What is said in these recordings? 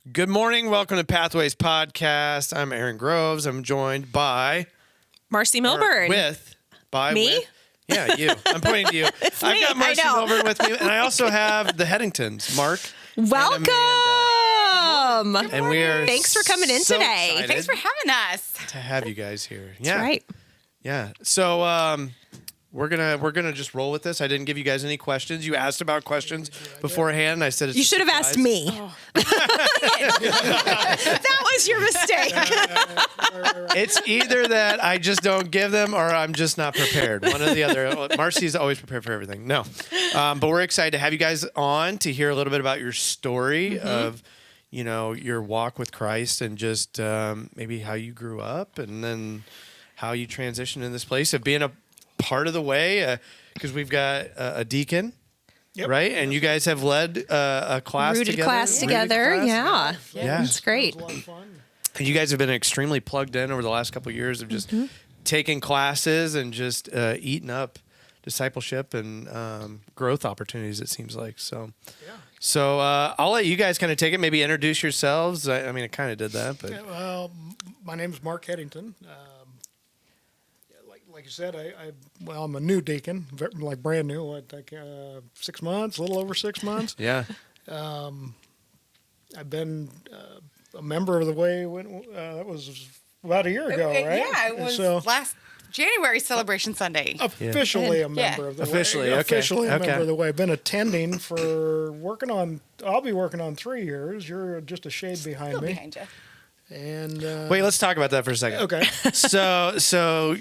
Good morning. Welcome to Pathways Podcast. I'm Aaron Groves. I'm joined by Marcy Milburn. Me? Yeah, you. I'm pointing to you. I've me, got Marcy Milburn with me, and I also have the Headingtons, Marc and Welcome. Amanda. And we are Thanks for coming in today. excited Thanks for having us. to have you guys here. That's right. Yeah. So we're gonna just roll with this. I didn't give you guys any questions. You asked about questions beforehand, and I said it's You should have asked me. That was your mistake. It's either that I just don't give them or I'm just not prepared. One or the other. Marcy's always prepared for everything. No. But we're excited to have you guys on to hear a little bit about your story of, your walk with Christ and just maybe how you grew up and then how you transitioned in this place of being a part of the way, because we've got a deacon. Yep. Right, and you guys have led a class Rooted together. class together. Yeah. It's great. It was a lot of fun. And you guys have been extremely plugged in over the last couple of years of just taking classes and just eating up discipleship and growth opportunities, it seems like. So, I'll let you guys kind of take it, maybe introduce yourselves. I mean, I kind of did that, but. Yeah, well, my name is Marc Headington. Like you said, I'm a new deacon, like brand new. What, like 6 months, a little over 6 months. Yeah. I've been a member of the way when that was about a year ago, right? Yeah, it was last January celebration Sunday. Officially a member of the Officially, way. okay. Officially a Okay. member of the way. Been attending for I'll be working on 3 years. You're just a shade behind Still me. behind you. And Wait, let's talk about that for a second. okay, So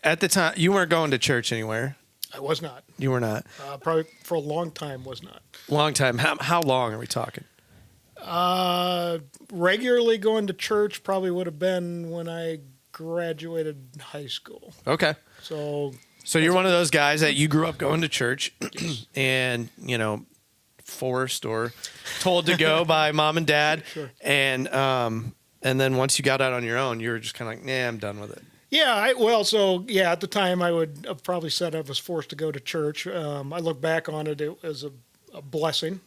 at the time, you weren't going to church anywhere. I was not. You were not. Probably for a long time was not. Long time. How long are we talking? Regularly going to church probably would have been when I graduated high school. Okay. So So you're one of those guys that you grew up going to church and, forced or told to go by mom and dad. Sure. And then once you got out on your own, you were just kind of like, nah, I'm done with it. yeah, at the time I would have probably said I was forced to go to church. I look back on it as a blessing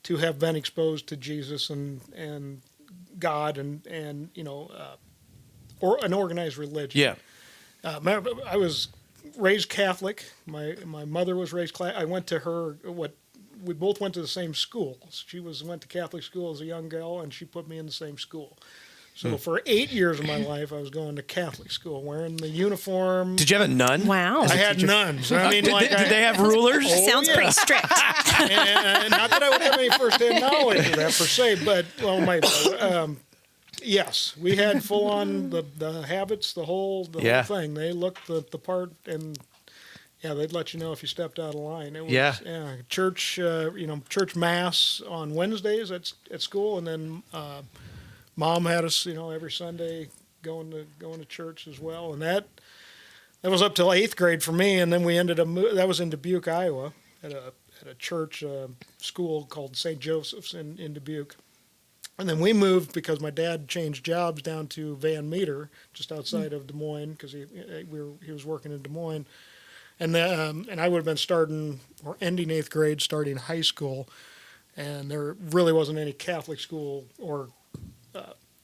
to have been exposed to Jesus and God and or an organized religion. Yeah. I was raised Catholic. My mother was raised Catholic. I went to her. We both went to the same school. She went to Catholic school as a young girl, and she put me in the same school. So for 8 years of my life, I was going to Catholic school, wearing the uniform. Did you have a nun? Wow. I had nuns. I mean, Did they have rulers? Sounds yeah. pretty strict. And not that I would have any first-hand knowledge of that per se, but yes, we had full on the habits, the whole thing. They looked the part, and they'd let you know if you stepped out of line. It was, church, church mass on Wednesdays at school, and then mom had us, every Sunday going to church as well, and that was up till 8th grade for me, and then we ended up that was in Dubuque, Iowa, at a church school called St. Joseph's in Dubuque. And then we moved because my dad changed jobs down to Van Meter, just outside of Des Moines, because he was working in Des Moines. And I would have been starting or ending 8th grade, starting high school, and there really wasn't any Catholic school or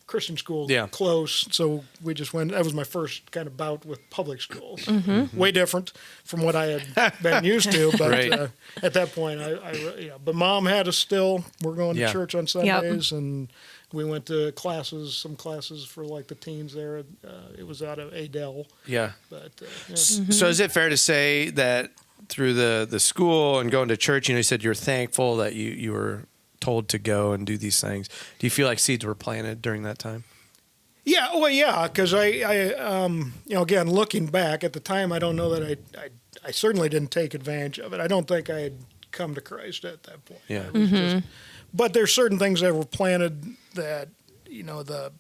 Christian school close, so we just went. That was my first kind of bout with public schools. Way different from what I had been used to, but Right. At that point, but mom had us still. We're going to church on Sundays, and we went to some classes for like the teens there. It was out of Adel. Yeah. But So is it fair to say that through the school and going to church, you said you're thankful that you were told to go and do these things. Do you feel like seeds were planted during that time? Yeah, well, yeah, because I again, looking back at the time, I don't know that I certainly didn't take advantage of it. I don't think I had come to Christ at that point. Yeah. I was but there's certain things that were planted that, the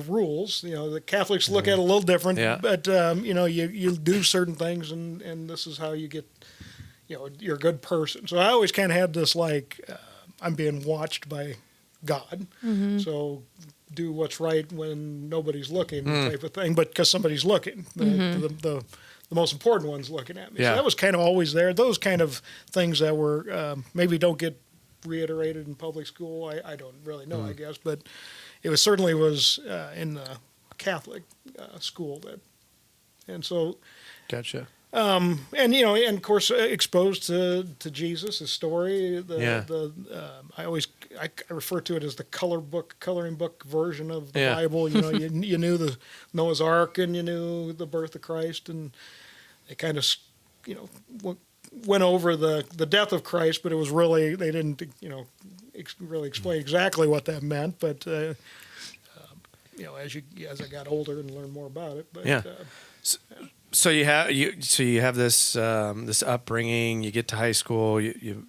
rules, the Catholics look at it a little different, but, you do certain things and this is how you get, you're a good person. So I always kind of had this I'm being watched by God. So do what's right when nobody's looking type of thing, but because somebody's looking. The most important one's looking at me. Yeah. So that was kind of always there. Those kind of things that were maybe don't get reiterated in public school. I don't really know, I guess, but it was certainly was in the Catholic school and so. Gotcha. And and of course exposed to Jesus, his story. I refer to it as the coloring book version of the Bible. You knew the Noah's Ark and you knew the birth of Christ, and they kind of went over the death of Christ, but it was really they didn't really explain exactly what that meant. But as I got older and learned more about it, So you have this this upbringing. You get to high school. You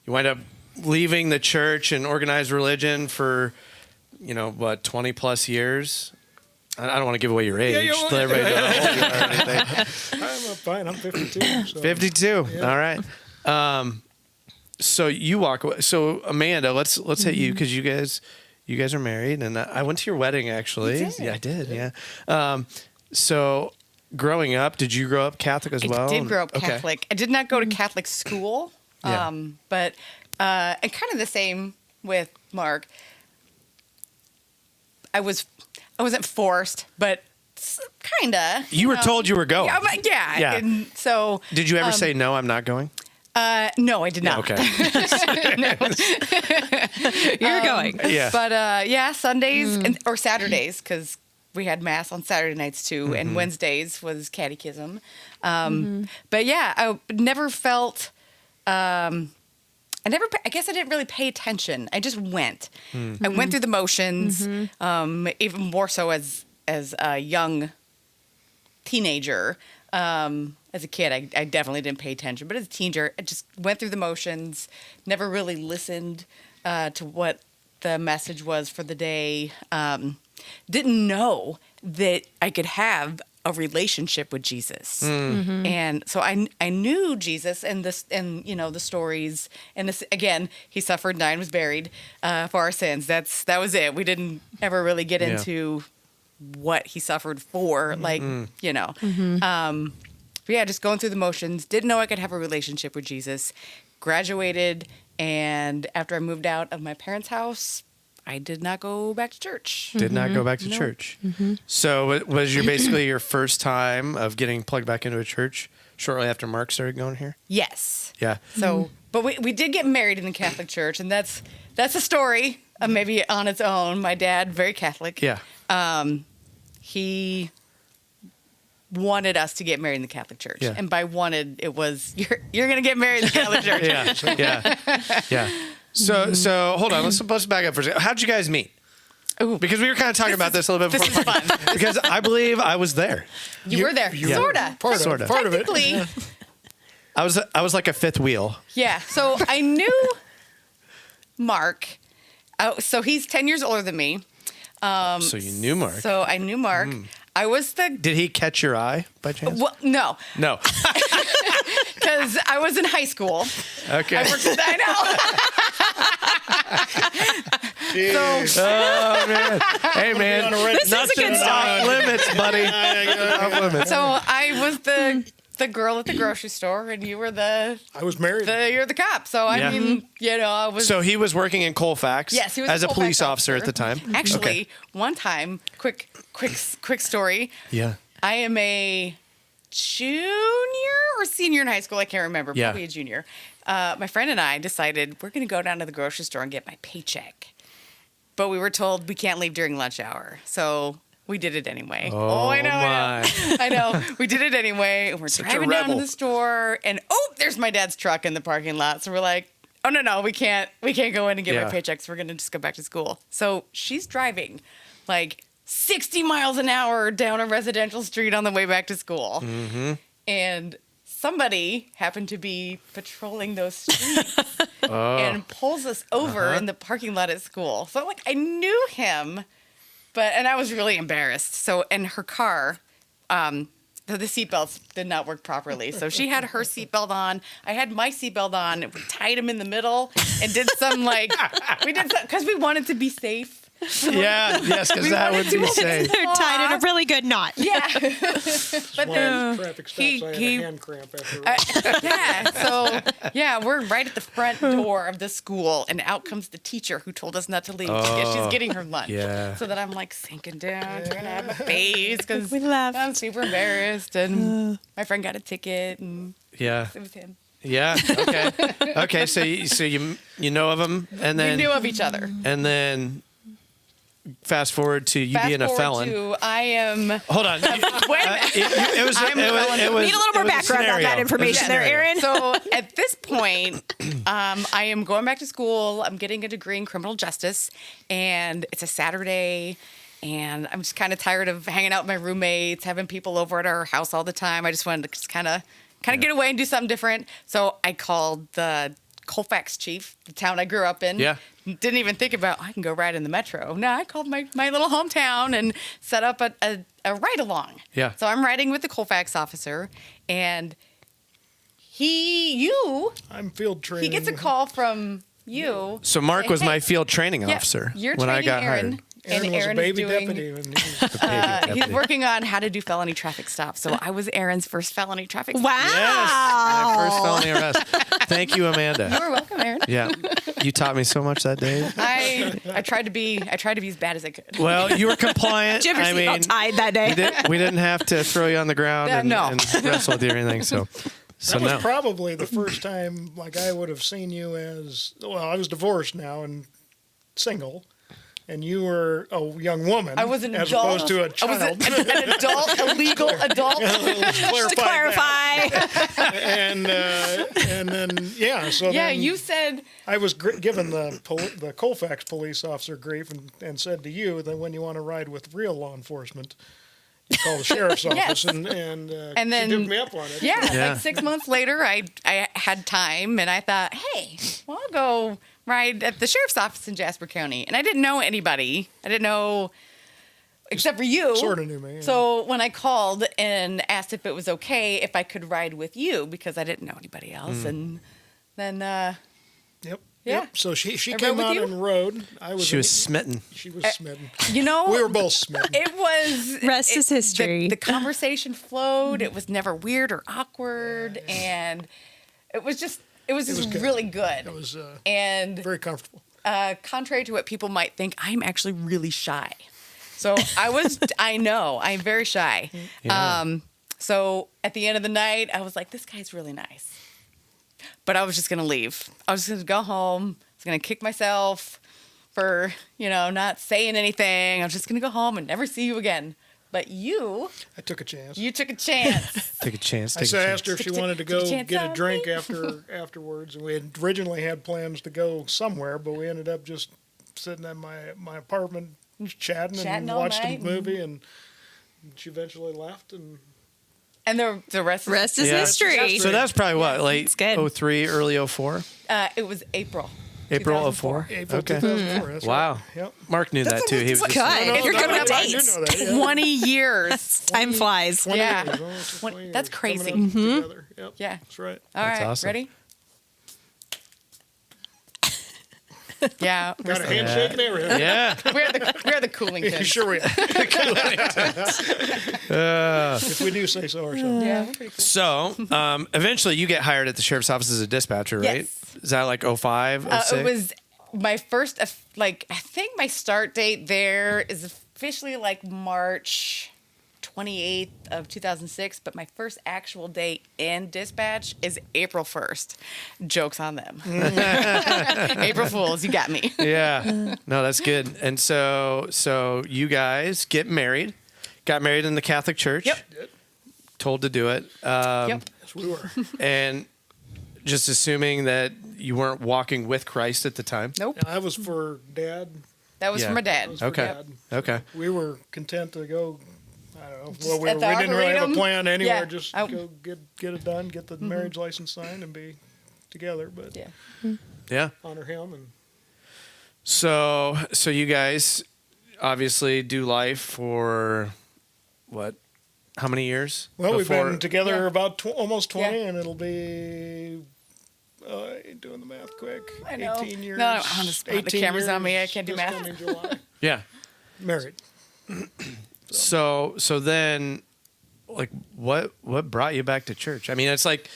wind up leaving the church and organized religion for 20 plus years. I don't want to give away your age. Let everybody know how old you are or anything. I'm fine. I'm 52. So. 52. Yeah. All right. So you walk away. So Amanda, let's hit you because you guys are married, and I went to your wedding actually. You did? Yeah, I did. Yeah. So. Growing up, did you grow up Catholic as well? I did grow up Catholic. I did not go to Catholic school, but and kind of the same with Mark. I wasn't forced, but kind of. You were told you were going. Yeah. And so. Did you ever say no? I'm not going. No, I did not. Okay. You're going. Yeah. But Sundays or Saturdays because. We had mass on Saturday nights too, and Wednesdays was catechism. But yeah, I never felt. I guess I didn't really pay attention. I just went. I went through the motions. Even more so as a young teenager. As a kid, I definitely didn't pay attention, but as a teenager, I just went through the motions. Never really listened to what the message was for the day. Didn't know that I could have a relationship with Jesus. And so I knew Jesus and the stories, and this, again, he suffered, died, and was buried for our sins. That was it. We didn't ever really get into what he suffered for, but just going through the motions. Didn't know I could have a relationship with Jesus. Graduated, and after I moved out of my parents' house, I did not go back to church. Did not go back to church. So it was basically your first time of getting plugged back into a church shortly after Mark started going here? Yes. Yeah. So, but we did get married in the Catholic Church, and that's a story maybe on its own. My dad, very Catholic. Yeah. He wanted us to get married in the Catholic Church, and by wanted, it was you're going to get married in the Catholic Church. Yeah. So hold on. Let's back up for a second. How'd you guys meet? Ooh. Because we were kind of talking about this a little bit before. This is fun. Because I believe I was there. You were there, sorta. Part of it. Technically, I was like a fifth wheel. yeah. So I knew Mark. So he's 10 years older than me. So you knew Mark. So I knew Mark. I was the. Did he catch your eye by chance? Well, no. No. Because I was in high school. Okay. I know. Oh man. Hey man. This is a good Off limits, buddy. Off limits. So I was the girl at the grocery store, and you were I was married. you're the cop. So I mean, I was. So he was working in Colfax. Yes, he was as a Colfax police officer at the time. Actually, one time, quick story. Yeah. I am a junior or senior in high school. I can't remember. Yeah. Probably a junior. My friend and I decided we're going to go down to the grocery store and get my paycheck. But we were told we can't leave during lunch hour. So we did it anyway. I know. I know. We did it anyway. And we're driving down to the store, and there's my dad's truck in the parking lot. So we're like, oh no, we can't go in and get my paychecks. We're gonna just go back to school. So she's driving like 60 miles an hour down a residential street on the way back to school. And somebody happened to be patrolling those streets and pulls us over in the parking lot at school. So like I knew him, and I was really embarrassed. So, and her car, the seatbelts did not work properly. So she had her seatbelt on. I had my seatbelt on. We tied him in the middle and did some because we wanted to be safe. Yes, because that would be safe. They're tied in a really good knot. Yeah. But then traffic stops. I had a hand cramp after. Yeah. So yeah, we're right at the front door of the school, and out comes the teacher who told us not to leave. She's getting her lunch. Yeah. So then I'm like sinking down, trying to have my face because We left. I'm super embarrassed, and my friend got a ticket, and Yeah. it was him. Yeah. Okay. Okay. So you know of him, and We then knew of each other. fast forward to you Fast being a forward felon. to I am. Hold on. It was. I'm It was. It was. Need a little more it was background on scenario. that It was a information there, scenario. Aaron. So at this point, I am going back to school. I'm getting a degree in criminal justice, and it's a Saturday. And I'm just kind of tired of hanging out with my roommates, having people over at our house all the time. I just wanted to just kind of get away and do something different. So I called the Colfax chief, the town I grew up in. Yeah. Didn't even think about, I can go ride in the metro. No, I called my little hometown and set up a ride along. Yeah. So I'm riding with the Colfax officer, and I'm field training. he gets a call from you. So Mark was Hey, my field training yeah, officer you're when I training got Aaron, hired. And Aaron was Aaron a baby is doing, deputy. When he was, he's working on how to do felony traffic stops. So I was Aaron's first felony traffic stop. Wow. Yes, my first felony arrest. Thank you, Amanda. You're welcome, Aaron. Yeah, you taught me so much that day. I tried to be as bad as I could. Well, you were compliant. Did you ever I see how mean, tied that day? we didn't have to throw you on the ground and No. wrestle with you or anything. So that was no. probably the first time like I would have seen you as I was divorced now and single, and you were a young woman. I was an as adult. opposed to a I child. was an adult, a legal adult. Just to clarify. And then so Yeah, then you said I was given the Colfax police officer grief and said to you that when you want to ride with real law enforcement, you call the sheriff's office and then she took me up on it. Yeah, like 6 months later, I had time, and I thought, hey, well, I'll go ride at the sheriff's office in Jasper County. And I didn't know anybody. I didn't know, except for you. Sort of knew me. Yeah. So when I called and asked if it was okay if I could ride with you, because I didn't know anybody else, and then Yep. Yeah. Yep. So she I rode came with out you? and rode. She was smitten. She was smitten. you know, We were both smitten. it was Rest is history. The conversation flowed. It was never weird or awkward, and it was just good. really good. It was and very comfortable. contrary to what people might think, I'm actually really shy. So I know, I'm very shy. Yeah. So at the end of the night, I was like, this guy's really nice. But I was just going to leave. I was just going to go home. I was going to kick myself for, not saying anything. I was just going to go home and never see you again. But I took a chance. you took a chance. Take a chance. I asked her if she wanted to Took a go chance get a on drink me. afterwards, and we had originally had plans to go somewhere, but we ended up just sitting in my apartment chatting and all watched a night. movie, and she eventually left. And the rest Rest is Yeah. history. So that's probably what, late It's good. 03, early 04? it was April. April 2004. 04? April Okay. 2004. That's Wow. Right. Yep. Mark knew that too. He was Good. just, If you're good with I do dates. know that. Yeah. 20 years. Time flies. 20 Yeah. years. Oh, it's 20 years. That's crazy. Coming up together. Yep. Yeah. That's right. All That's right, awesome. ready? Yeah, Got a handshake and everything. yeah. we're the cooling You kids. sure we are. If we do say so ourselves. Yeah, we're pretty cool. So, eventually you get hired at the sheriff's office as a dispatcher, right? Yes. Is that like 05, 06? It was my first, I think my start date there is officially like March 28th of 2006, but my first actual day in dispatch is April 1st. Joke's on them. April Fools, you got me. Yeah. No, that's good. And so you guys got married in the Catholic Church. Yep. Told to do it. Yep. Yes, we were. And just assuming that you weren't walking with Christ at the time. Nope. That was for Dad. That was Yeah. for my dad. That was for Okay. Dad. Okay. We were content to go. I don't know. Just Well, we at the didn't really have a Arboretum? plan anywhere. Yeah. Just I- go get it done, get the marriage license signed, and be together. But Yeah. Yeah. honor him and So you guys obviously do life for what? How many years? well, we've before- been together Yeah. about almost 20, Yeah. and it'll be. Doing the math quick. I know. 18 years. No, I want to spot the cameras on me. I can't do this math. coming July. Yeah. Married. So then, like, what brought you back to church? I mean, it's like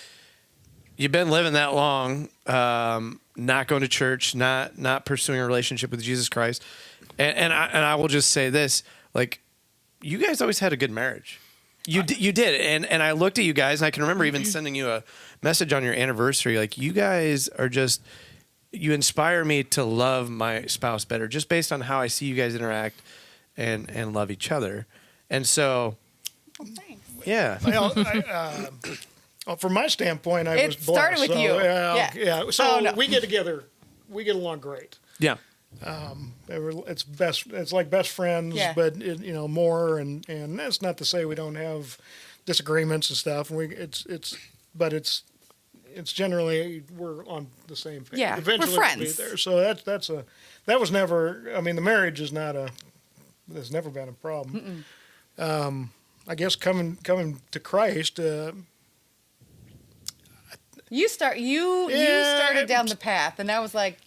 you've been living that long, not going to church, not pursuing a relationship with Jesus Christ, and I will just say this: like, you guys always had a good marriage. You did, and I looked at you guys, and I can remember even sending you a message on your anniversary. Like, you guys are just, you inspire me to love my spouse better, just based on how I see you guys interact and love each other. And so, Thanks. yeah. Well, from my standpoint, I was blessed. It started with so, you. Yeah. So no. we get together. We get along great. Yeah. It's like best friends, Yeah. but more. And that's not to say we don't have disagreements and stuff. But it's generally we're on the same page. Yeah, Eventually we're friends. we'll be there. So that was never. I mean, the marriage is not there's never been a problem. I guess coming to Christ. You started down the path, and I was like,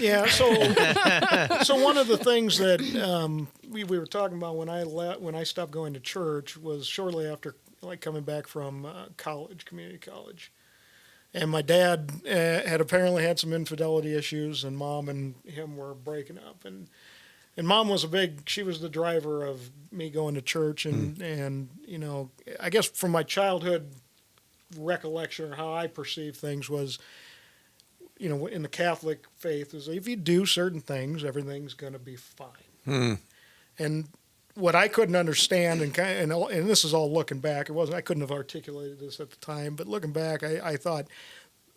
Yeah. So one of the things that we were talking about when I stopped going to church was shortly after coming back from community college, and my dad had apparently had some infidelity issues, and Mom and him were breaking up, and Mom was she was the driver of me going to church, and I guess from my childhood recollection or how I perceived things was, in the Catholic faith, is if you do certain things, everything's going to be fine. And what I couldn't understand, and this is all looking back, I couldn't have articulated this at the time, but looking back, I thought,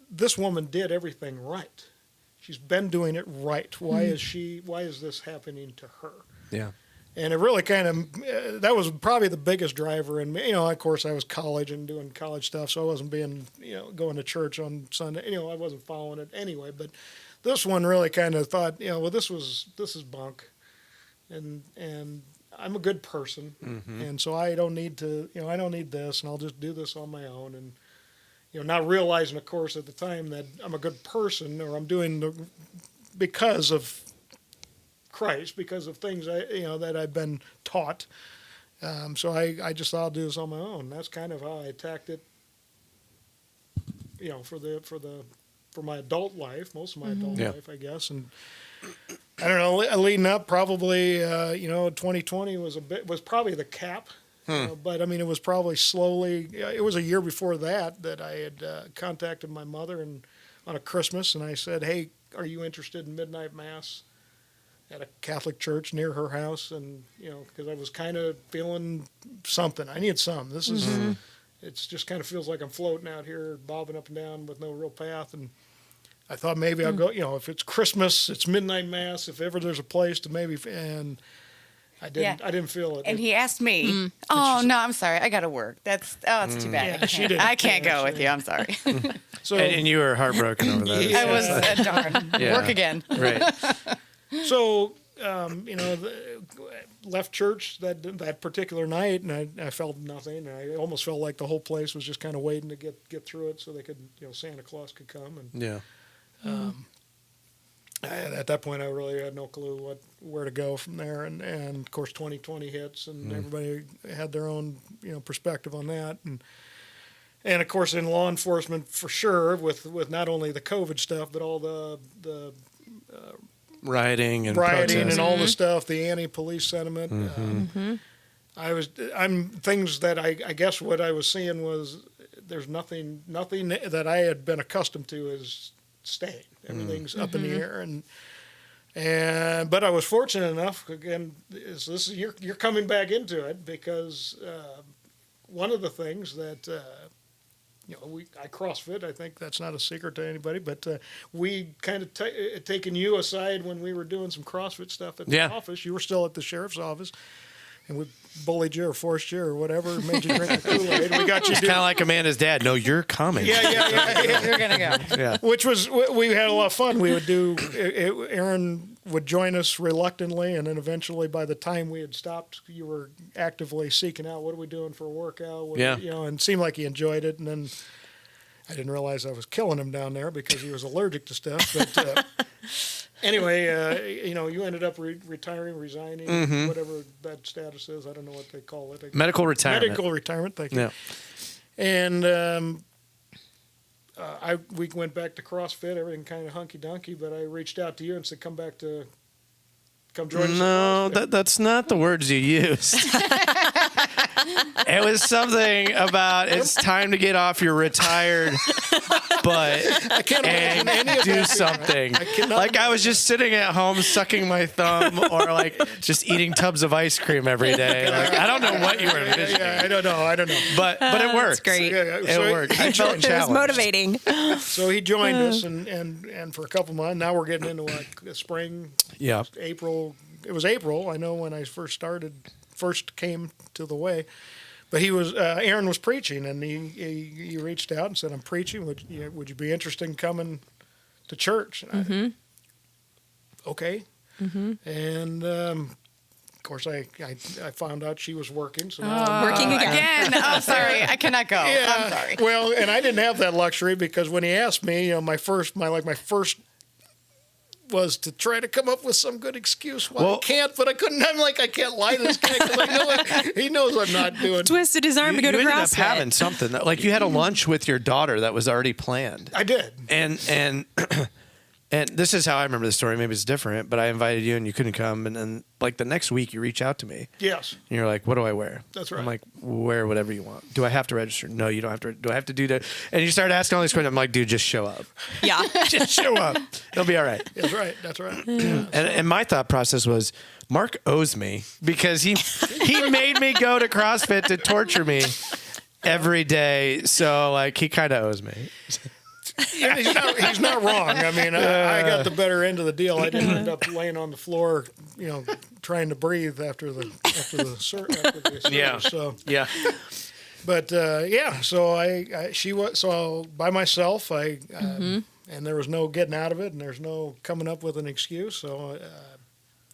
this woman did everything right. She's been doing it right. Why is this happening to her? Yeah. And it really that was probably the biggest driver. And, of course, I was college and doing college stuff, so I wasn't going to church on Sunday. I wasn't following it anyway. But this one really kind of thought, well, this is bunk. And I'm a good person. Mm-hmm. And so I don't need to, I don't need this, and I'll just do this on my own. And, not realizing, of course, at the time that I'm a good person, or I'm doing because of Christ, because of things that I've been taught. So I just thought I'll do this on my own. That's kind of how I attacked it. For my adult life, most of my adult life, I guess. And I don't know, leading up, probably 2020 was probably the cap. But I mean, it was probably slowly. It was a year before that I had contacted my mother on a Christmas, and I said, "Hey, are you interested in midnight mass at a Catholic church near her house?" And because I was kind of feeling something, I need some. This is, it's just kind of feels like I'm floating out here, bobbing up and down with no real path. And I thought maybe I'll go. If it's Christmas, it's midnight mass. If ever there's a place to maybe, and I didn't feel it. And he asked me, "Oh no, I'm sorry, I got to work. It's too bad. I can't go with you. I'm sorry." So and you were heartbroken over that. I was darn. Work again. Right. So left church that particular night, and I felt nothing. I almost felt like the whole place was just kind of waiting to get through it, so they could, Santa Claus could come. And at that point, I really had no clue where to go from there. And of course, 2020 hits, and everybody had their own perspective on that. And of course, in law enforcement, for sure, with not only the COVID stuff, but all the rioting and all the stuff, the anti-police sentiment. Things that I guess what I was seeing was there's nothing that I had been accustomed to is staying. Everything's up in the air, but I was fortunate enough. Again, you're coming back into it, because one of the things that I CrossFit. I think that's not a secret to anybody, but we kind of taken you aside when we were doing some CrossFit stuff at the office. You were still at the sheriff's office, and we bullied you or forced you or whatever, made you drink the Kool-Aid. We got you. It's kind of like Amanda's dad. No, you're coming. Yeah. You're gonna go. Yeah. Which was, we had a lot of fun. We would do. Aaron would join us reluctantly, and then eventually, by the time we had stopped, you were actively seeking out, what are we doing for a workout? And it seemed like he enjoyed it. And then I didn't realize I was killing him down there because he was allergic to stuff. But Anyway, you ended up retiring, resigning, whatever that status is. I don't know what they call it. Medical retirement. Medical retirement. Thank you. Yeah. And we went back to CrossFit. Everything kind of hunky dunky. But I reached out to you and said, come join us. No, that's not the words you used. It was something about it's time to get off your retired butt and do something. Like I was just sitting at home sucking my thumb or like just eating tubs of ice cream every day. Like I don't know what you were envisioning. Yeah, I don't know. But it worked. That's great. It worked. I felt It was challenged. motivating. So he joined us, and for a couple months. Now we're getting into the spring. Yeah. April. It was April. I know when I first came to the way. But Aaron was preaching, and he reached out and said, "I'm preaching. Would you be interested in coming to church?" And okay. And of course, I found out she was working. So now Working again. Oh, sorry, I cannot go. yeah. I'm sorry. Well, and I didn't have that luxury because when he asked me, my first was to try to come up with some good excuse why I can't, but I couldn't. I'm like, I can't lie to this guy because I know he knows I'm not doing. Twisted his arm to go to ended CrossFit. up having something like you had a lunch with your daughter that was already planned. I did. And this is how I remember the story. Maybe it's different, but I invited you and you couldn't come. And then like the next week you reach out to me. Yes. And you're like, what do I wear? That's right. I'm like, wear whatever you want. Do I have to register? No, you don't have to. Do I have to do that? And you start asking all these questions. I'm like, dude, just show up. Yeah. Just show up. It'll be all right. That's right. That's right. And my thought process was, Mark owes me because he made me go to CrossFit to torture me every day. So like he kind of owes me. And he's not wrong. I mean, I got the better end of the deal. I didn't end up laying on the floor, trying to breathe after the service. Yeah. So Yeah. But she was by myself. And there was no getting out of it, and there's no coming up with an excuse. So I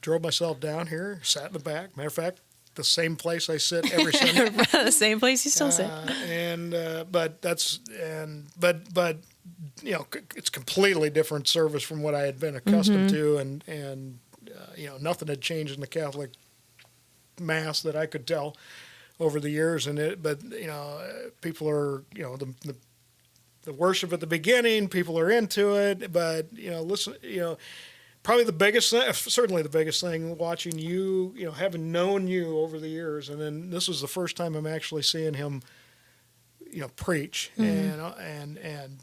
drove myself down here, sat in the back. Matter of fact, the same place I sit every Sunday. The same place you still sit. But it's completely different service from what I had been accustomed to, and nothing had changed in the Catholic Mass that I could tell over the years. People are the worship at the beginning, people are into it, but probably the biggest thing, certainly the biggest thing, watching you, having known you over the years, and then this was the first time I'm actually seeing him, preach, and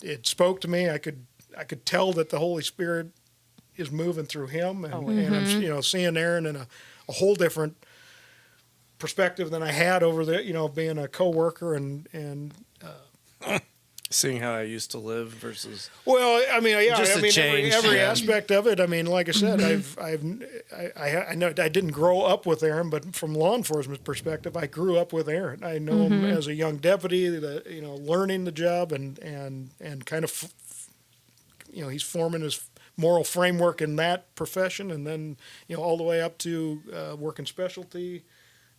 it spoke to me. I could tell that the Holy Spirit is moving through him, and I'm seeing Aaron in a whole different perspective than I had over the being a coworker and. Seeing how I used to live versus. Well, I mean, yeah, Just a change, every yeah. aspect of it. I mean, like I said, I know I didn't grow up with Aaron, but from law enforcement perspective, I grew up with Aaron. I know him as a young deputy, learning the job and kind of, he's forming his moral framework in that profession, and then all the way up to working specialty.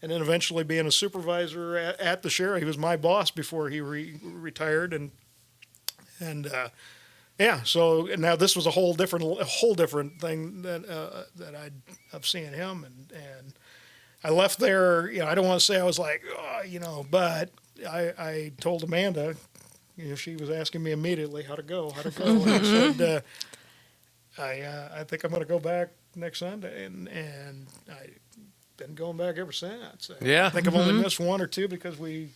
And then eventually being a supervisor at the sheriff. He was my boss before he retired, and So now this was a whole different thing that I've seen him, and I left there. I don't want to say I was like, but I told Amanda, she was asking me immediately how to go, and I said, I think I'm going to go back next Sunday, and I. Been going back ever since. Yeah. I think I've only missed one or two because we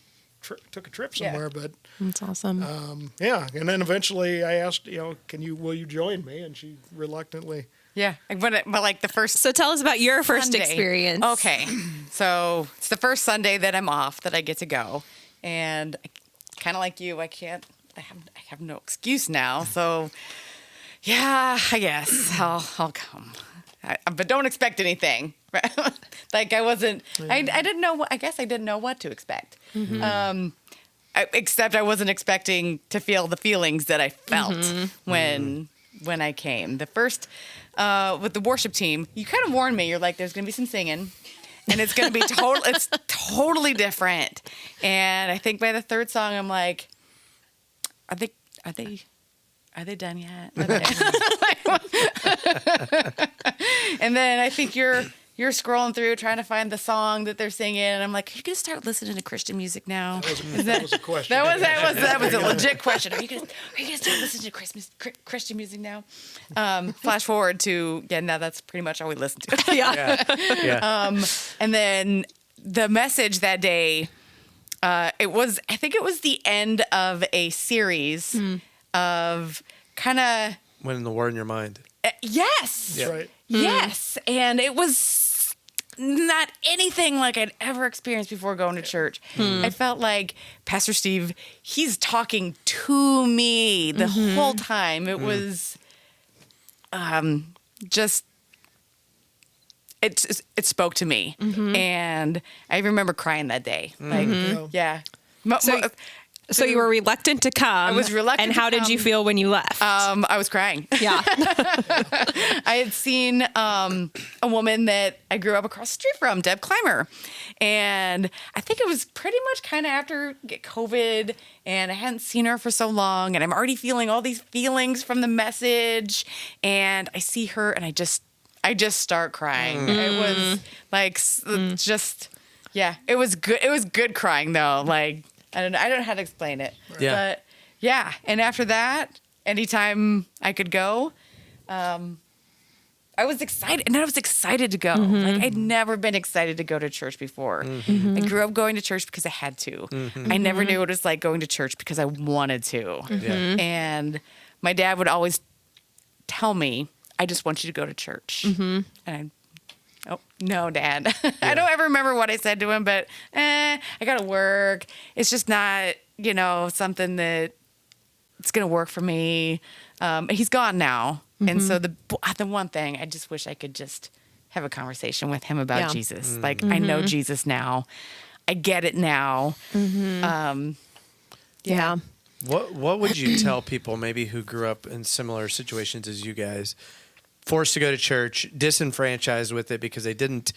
took a trip somewhere, but That's awesome. And then eventually I asked, will you join me? And she reluctantly. Yeah, like the first. So tell us about your first Sunday. experience. Okay, so it's the first Sunday that I'm off that I get to go, and kind of like you, I have no excuse now. So yeah, I guess I'll come. But don't expect anything. Like I wasn't. I didn't know. I guess I didn't know what to expect. Except I wasn't expecting to feel the feelings that I felt when I came. The first with the worship team, you kind of warned me. You're like, "There's going to be some singing, and it's going to be it's totally different." And I think by the third song, I'm like, "Are they are they done yet? And then I think you're scrolling through trying to find the song that they're singing, and I'm like, are you gonna start listening to Christian music now? That was a question. That was a legit question. Are you gonna start listening to Christian music now? Flash forward to now that's pretty much all we listen to. Yeah. And then the message that day, I think it was the end of a series of kind of Winning the war in your mind. Yes. That's right. Yes. And it was not anything like I'd ever experienced before going to church. I felt like Pastor Steve, he's talking to me the whole time. It was just, it spoke to me. And I remember crying that day. Like, yeah. So you were reluctant to come. I was reluctant And to how did you feel when you left? I was crying. Yeah. I had seen a woman that I grew up across the street from, Deb Clymer. And I think it was pretty much kind of after COVID, and I hadn't seen her for so long, and I'm already feeling all these feelings from the message. And I see her, and I just start crying. It was like it was good. It was good crying though. Like, I don't know how to explain it. Yeah. But yeah. And after that, anytime I could go, I was excited. And I was excited to go. Like, I'd never been excited to go to church before. I grew up going to church because I had to. I never knew what it was like going to church because I wanted to. And my dad would always tell me, I just want you to go to church. And oh, no, Dad. I don't ever remember what I said to him, but I got to work. It's just not, something that it's going to work for me. He's gone now. And so the one thing, I just wish I could just have a conversation with him about Jesus. Like, I know Jesus now. I get it now. Yeah. What would you tell people maybe who grew up in similar situations as you guys, forced to go to church, disenfranchised with it because they didn't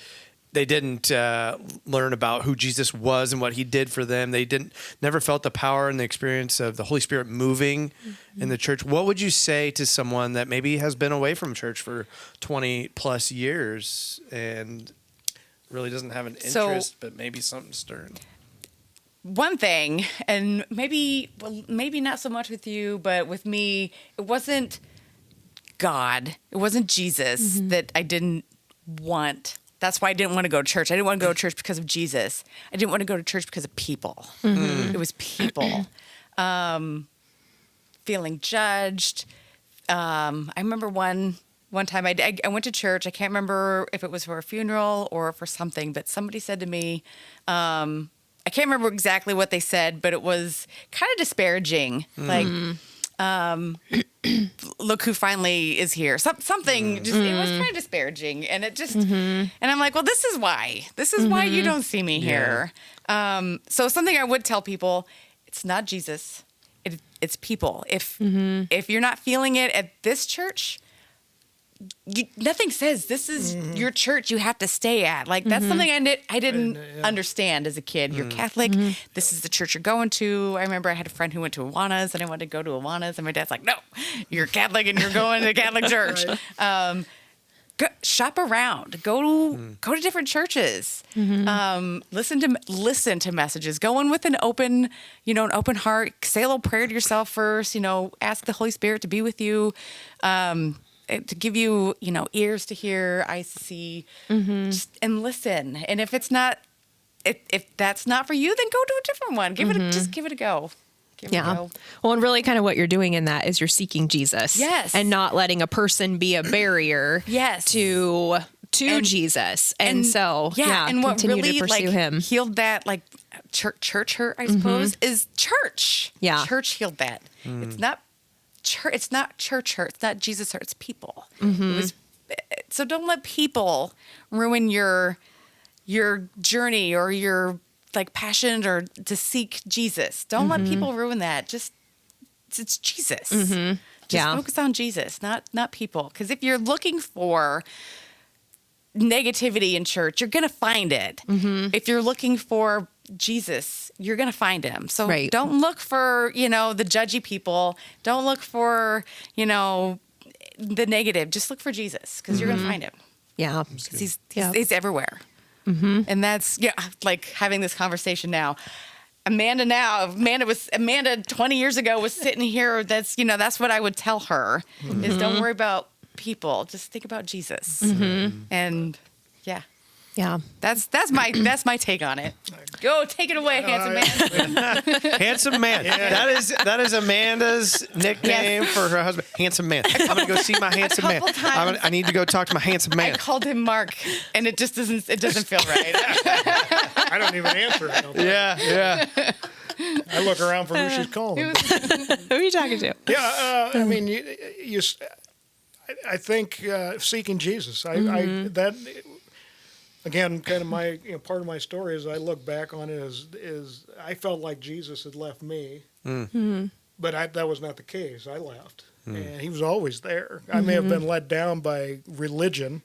learn about who Jesus was and what he did for them. They never felt the power and the experience of the Holy Spirit moving in the church. What would you say to someone that maybe has been away from church for 20 plus years and really doesn't have an interest, but maybe something stirring? One thing, and maybe not so much with you, but with me, it wasn't God. It wasn't Jesus that I didn't want. That's why I didn't want to go to church. I didn't want to go to church because of Jesus. I didn't want to go to church because of people. It was people. Feeling judged. I remember one time I went to church. I can't remember if it was for a funeral or for something, but somebody said to me, I can't remember exactly what they said, but it was kind of disparaging. Like, look who finally is here. Something just, it was kind of disparaging. And it just, and I'm like, well, this is why you don't see me here. So something I would tell people, it's not Jesus. It's people. If you're not feeling it at this church, nothing says this is your church you have to stay at. Like, that's something I didn't understand as a kid. You're Catholic. This is the church you're going to. I remember I had a friend who went to Awanas, and I wanted to go to Awanas, and my dad's like, no, you're Catholic and you're going to Catholic church. Shop around. Go to different churches. Listen to messages. Go in with an open heart. Say a little prayer to yourself first. Ask the Holy Spirit to be with you. To give you, ears to hear, eyes to see, and listen. And if it's not, if that's not for you, then go to a different one. Give it a go. Give it a go. Well, and really kind of what you're doing in that is you're seeking Jesus. Yes. And not letting a person be a barrier to Jesus. And so, and what continue really to pursue him. Healed that, like, church hurt, I suppose, is church. Yeah. Church healed that. It's not church. It's not church hurt. It's not Jesus hurt. It's people. So don't let people ruin your journey or your passion or to seek Jesus. Don't let people ruin that. Just it's Jesus. Just focus on Jesus, not people. Because if you're looking for negativity in church, you're gonna find it. If you're looking for Jesus, you're going to find him. So Right. don't look for, the judgy people. Don't look for, the negative. Just look for Jesus, because you're going to find him. Yeah. 'Cause he's everywhere. And that's, like having this conversation now. Amanda 20 years ago was sitting here. That's what I would tell her is don't worry about people. Just think about Jesus. And yeah. Yeah. That's my take on it. Go take it away, handsome man. Handsome man. That is Amanda's nickname for her husband. Handsome man. I'm gonna go see my handsome man. I need to go talk to my handsome man. I called him Mark, and it just doesn't feel right. I don't even answer. I don't think. Yeah. I look around for who she's calling. Who are you talking to? Yeah, I mean, I think seeking Jesus. That again, kind of my part of my story is I look back on it is I felt like Jesus had left me, but that was not the case. I left, and he was always there. I may have been let down by religion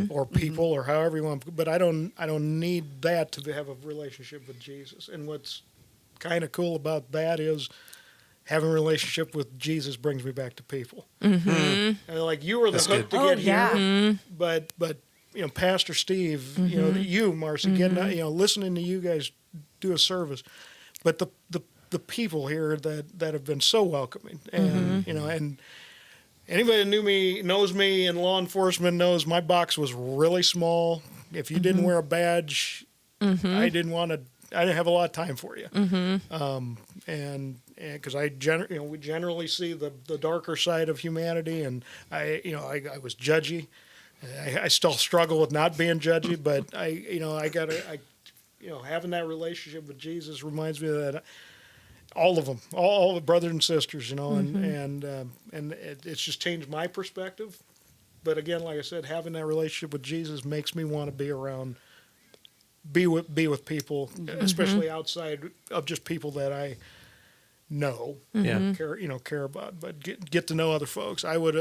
or people or however you want, but I don't need that to have a relationship with Jesus. And what's kind of cool about that is having a relationship with Jesus brings me back to people. And like you were the hook to get here, but Pastor Steve, you Marcy, getting listening to you guys do a service, but the people here that have been so welcoming, and and anybody that knows me in law enforcement knows my box was really small. If you didn't wear a badge, I didn't have a lot of time for you. And because we generally see the darker side of humanity, and I was judgy. I still struggle with not being judgy, but having that relationship with Jesus reminds me of that. All of them, all the brothers and sisters, and it's just changed my perspective. But again, like I said, having that relationship with Jesus makes me want to be with people, especially outside of just people that I know, care about, but get to know other folks. I would,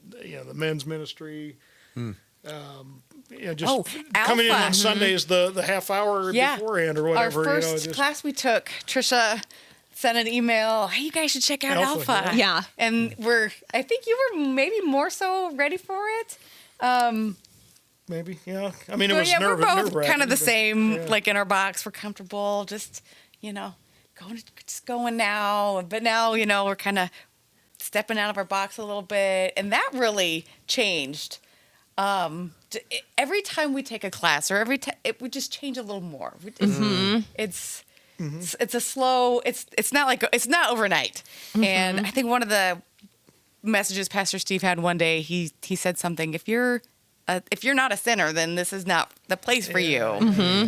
the men's ministry, just coming in on Sundays, the half hour beforehand or whatever. Our first class we took, Trisha sent an email, hey, you guys should check out Alpha. Yeah. And I think you were maybe more so ready for it. Maybe, yeah. I mean, it was nervous. We're both kind of the same, like in our box. We're comfortable, just, going now. But now, we're kind of stepping out of our box a little bit. And that really changed. Every time we take a class or it would just change a little more. It's a slow, it's not overnight. And I think one of the messages Pastor Steve had one day, he said something, if you're not a sinner, then this is not the place for you.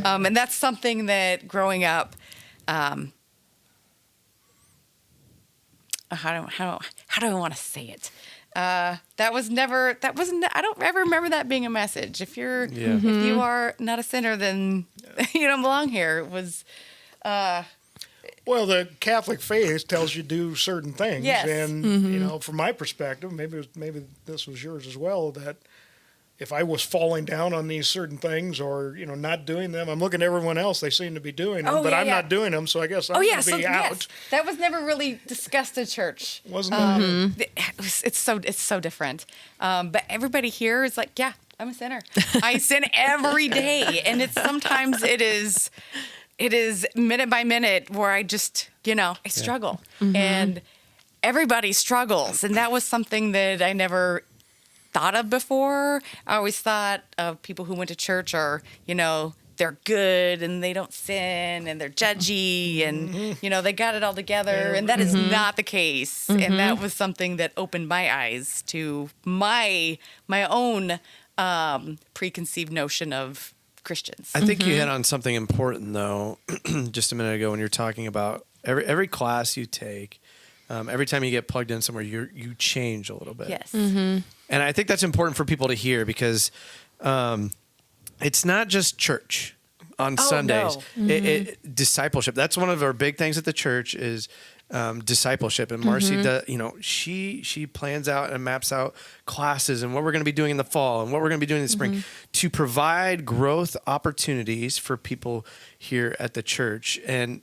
And that's something that growing up, how do I want to say it? I don't ever remember that being a message. If you are not a sinner, then you don't belong here. It was, well, the Catholic faith tells you to do certain things. Yes. And, from my perspective, maybe this was yours as well, that if I was falling down on these certain things or, not doing them, I'm looking at everyone else. They seem to be doing them, but I'm not doing them. So I guess I'm going to be out. Yes. That was never really discussed in church. Wasn't it? It's so different. But everybody here is like, yeah, I'm a sinner. I sin every day. And sometimes it is minute by minute where I just, I struggle. And everybody struggles. And that was something that I never thought of before. I always thought of people who went to church are, they're good and they don't sin and they're judgy and, they got it all together. And that is not the case. And that was something that opened my eyes to my own preconceived notion of Christians. I think you hit on something important, though, just a minute ago when you're talking about every class you take, every time you get plugged in somewhere, you change a little bit. Yes. And I think that's important for people to hear because it's not just church on Sundays. No. Discipleship. That's one of our big things at the church is discipleship, and Marcy does, she plans out and maps out classes and what we're going to be doing in the fall and what we're going to be doing in the spring to provide growth opportunities for people here at the church. And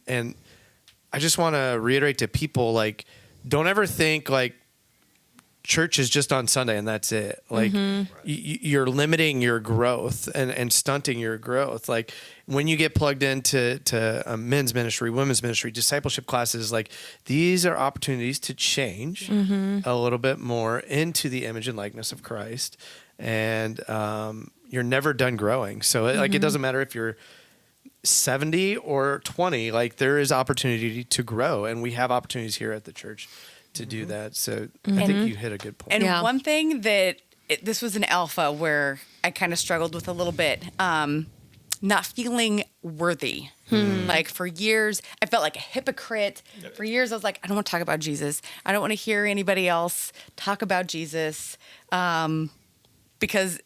I just want to reiterate to people, like, don't ever think like church is just on Sunday and that's it. Like you're limiting your growth and stunting your growth. Like when you get plugged into men's ministry, women's ministry, discipleship classes, like these are opportunities to change a little bit more into the image and likeness of Christ. And you're never done growing. So like, it doesn't matter if you're 70 or 20, like there is opportunity to grow, and we have opportunities here at the church to do that. So I think you hit a good point. And one thing that this was an alpha where I kind of struggled with a little bit, not feeling worthy. Like for years, I felt like a hypocrite. For years, I was like, I don't want to talk about Jesus. I don't want to hear anybody else talk about Jesus because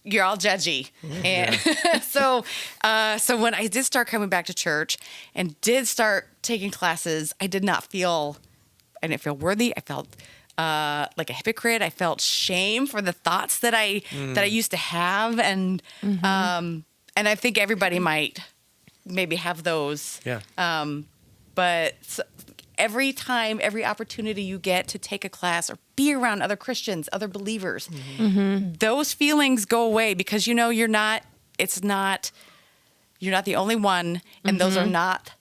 you're all judgy. And so when I did start coming back to church and did start taking classes, I didn't feel worthy. I felt like a hypocrite. I felt shame for the thoughts that I used to have, and I think everybody might maybe have those. Yeah. But every time, every opportunity you get to take a class or be around other Christians, other believers, those feelings go away because you're not the only one, and those are not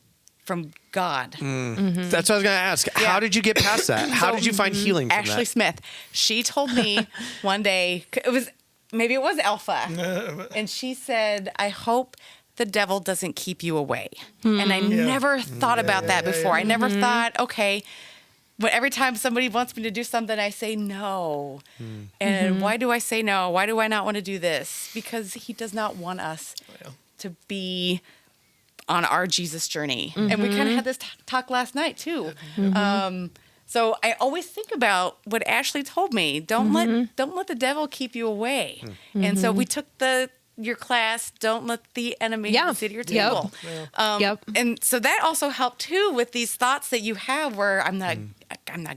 from God. That's what I was going to ask. Yeah. How did you get past that? How did you find healing from Ashley that? Smith, she told me one day, it was Alpha, and she said, I hope the devil doesn't keep you away. And I never thought about that before. I never thought, okay, but every time somebody wants me to do something, I say no. And why do I say no? Why do I not want to do this? Because he does not want us to be on our Jesus journey. And we kind of had this talk last night too. So I always think about what Ashley told me. Don't let the devil keep you away. And so we took your class, don't let the enemy sit at your table. And so that also helped too with these thoughts that you have where I'm not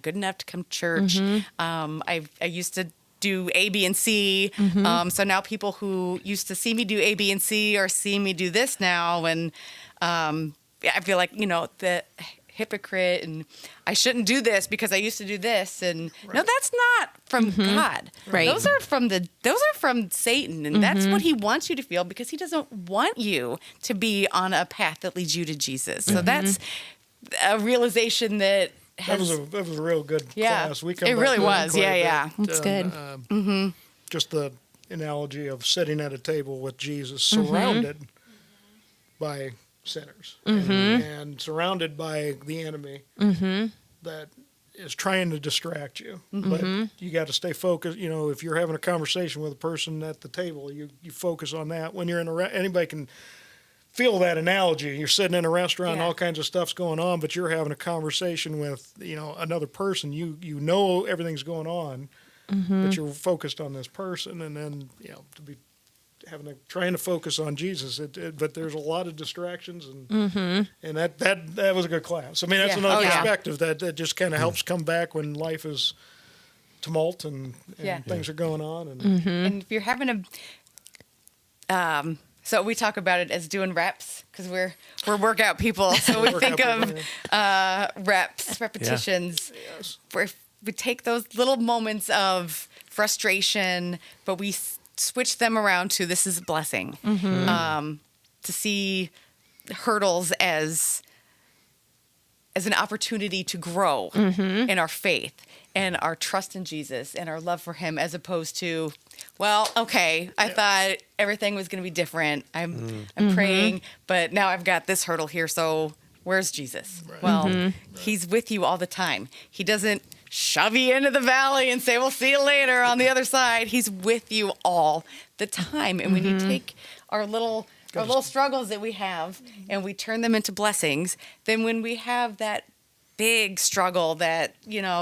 good enough to come to church. I used to do A, B, and C. So now people who used to see me do A, B, and C are seeing me do this now. And I feel like, the hypocrite and I shouldn't do this because I used to do this. And no, that's not from God. Right. Those are from Satan. And that's what he wants you to feel because he doesn't want you to be on a path that leads you to Jesus. So that's a realization that that was a real good class. It really was. That's good. Just the analogy of sitting at a table with Jesus, surrounded by sinners and surrounded by the enemy that is trying to distract you. But you got to stay focused. If you're having a conversation with a person at the table, you focus on that. When you're in anybody can feel that analogy. You're sitting in a restaurant, all kinds of stuff's going on, but you're having a conversation with, another person. You know everything's going on, but you're focused on this person, and then, to be trying to focus on Jesus. But there's a lot of distractions, and that was a good class. I mean, that's another perspective that just kind of helps come back when life is tumult and things are going on. And if you're having so we talk about it as doing reps because we're workout people. So we think of reps, repetitions. Where we take those little moments of frustration, but we switch them around to this is a blessing. To see hurdles as an opportunity to grow in our faith and our trust in Jesus and our love for him, as opposed to, well, okay, I thought everything was going to be different. I'm praying, but now I've got this hurdle here. So where's Jesus? Right. Well, he's with you all the time. He doesn't shove you into the valley and say, we'll see you later on the other side. He's with you all the time. And when you take our little struggles that we have and we turn them into blessings, then when we have that big struggle that,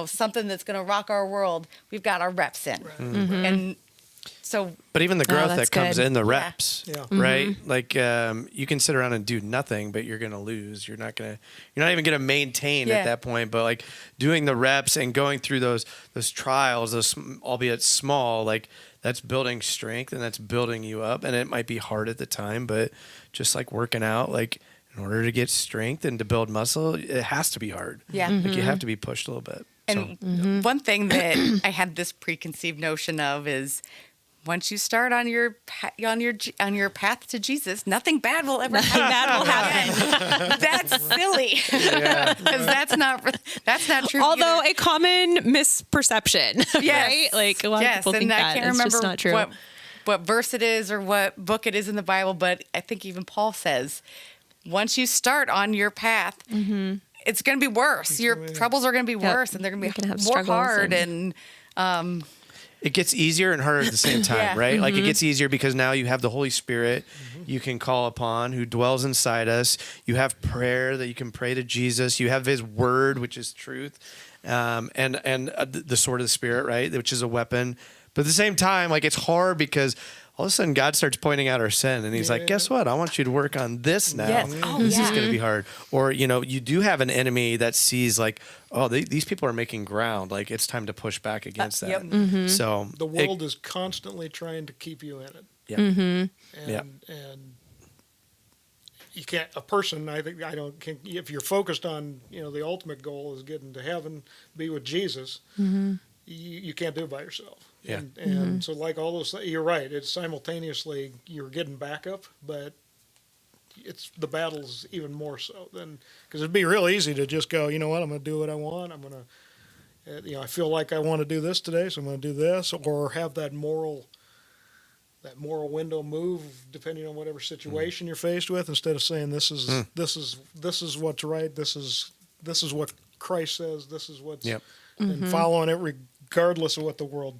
something that's going to rock our world, we've got our reps in. And But even the growth that comes good. in the reps, Yeah. right? Like you can sit around and do nothing, but you're going to lose. You're not even going to maintain at that point. But like doing the reps and going through those trials, those albeit small, like that's building strength and that's building you up. And it might be hard at the time, but just like working out, like in order to get strength and to build muscle, it has to be hard. Yeah. Like you have to be pushed a little bit. And one thing that I had this preconceived notion of is once you start on your path to Jesus, nothing bad will ever happen. That's silly. Because that's not true. Although either. a common misperception, right? Like a lot of people think that. It's just not true. What verse it is or what book it is in the Bible, but I think even Paul says, once you start on your path, it's going to be worse. Your troubles are going to be worse, and they're going to be more hard. And it gets easier and harder at the same time, right? Like it gets easier because now you have the Holy Spirit you can call upon who dwells inside us. You have prayer that you can pray to Jesus. You have his word, which is truth, and the sword of the Spirit, right? Which is a weapon. But at the same time, like it's hard because all of a sudden God starts pointing out our sin and he's like, guess what? I want you to work on this now. Yes. This is going to be hard. Or, you do have an enemy that sees like, oh, these people are making ground. Like it's time to push back against that. Yep. So the world is constantly trying to keep you in it. Yeah. And you can't, if you're focused on, the ultimate goal is getting to heaven, be with Jesus, you can't do it by yourself. Yeah. And so like all those things, you're right. It's simultaneously you're getting backup, but it's the battle's even more so than because it'd be real easy to just go, you know what, I'm going to do what I want. I'm going to, I feel like I want to do this today, so I'm going to do this, or have that moral window move depending on whatever situation you're faced with, instead of saying this is what's right. This is what Christ says. This is what's and following it regardless of what the world